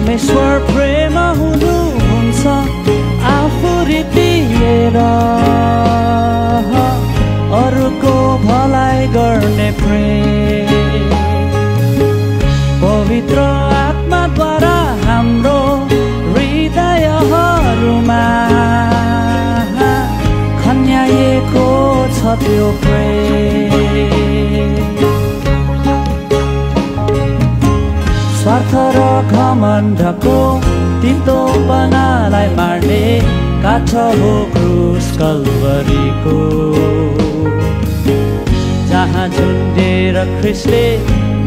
परमेश्वर प्रेम हुनुहुन्छ आफू रित्तिएर अरूको भलाइ गर्ने प्रेम पवित्र आत्माद्वारा हाम्रो हृदयहरूमा खन्याएको छ त्यो प्रेम स्वार्थ र घमण्डको तितोपनालाई मार्ने काठ हो क्रुस कल्वरीको जहाँ झुन्डेर ख्रिस्टले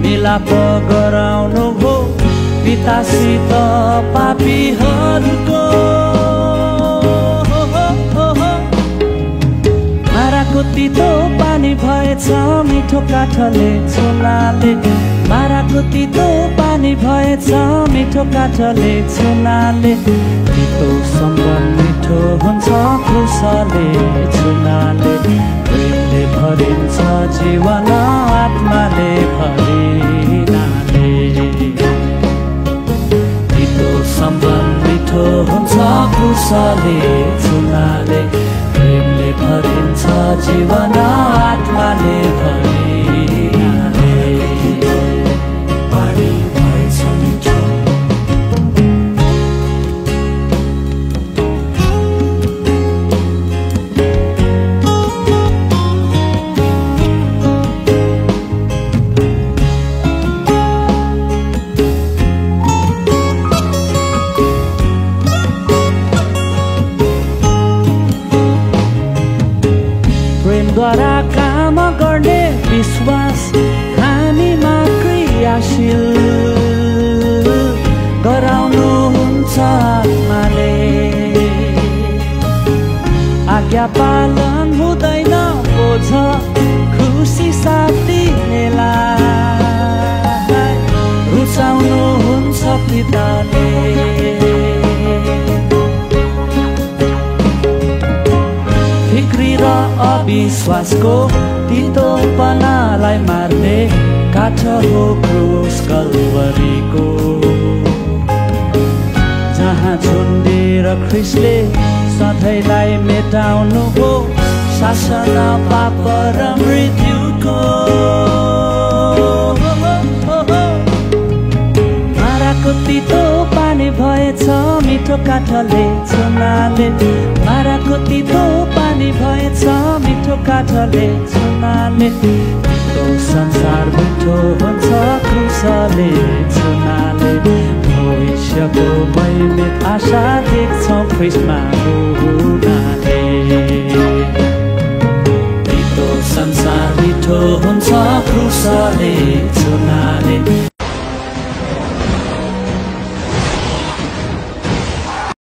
मिलाप गराउनु भो पितासित पापीहरूको माराको तितो पानी भएछ मिठो काठले चुनाले माराको तितो पानी भएछ मिठो काठले चुनाले तितो सम्बन्ध मिठो हुन्छ क्रुसले चुनाले प्रेमले भरिन्छ जीवन आत्माले भरिनाले तितो सम्बन्ध मिठो हुन्छ क्रुसले चुनाले प्रेमले भरिन्छ जीवन आत्माले भरिनाले पानी भएछ मिठो प्रेमद्वारा काम गर्ने विश्वास हामीमा क्रियाशील गराउनुहुन्छ आत्माले आज्ञा पालन हुँदैन बोझ खुसी साथ दिनेलाई रुचाउनुहुन्छ पिताले अविश्वासको तितोपनालाई मार्ने काठ हो क्रुस कल्वरीको जहाँ झुन्डेर ख्रिस्टले सधैँलाई मेटाउनु हो शासन पाप र मृत्युको माराको तितो पानी भएछ मिठो काठले चुनाले माराको तितो पानी भएछ मिठो काठले चुनाले तितो संसार मिठो हुन्छ क्रुसले चुनाले भविष्यको महिमित आशा देख्छौँ ख्रिस्टमा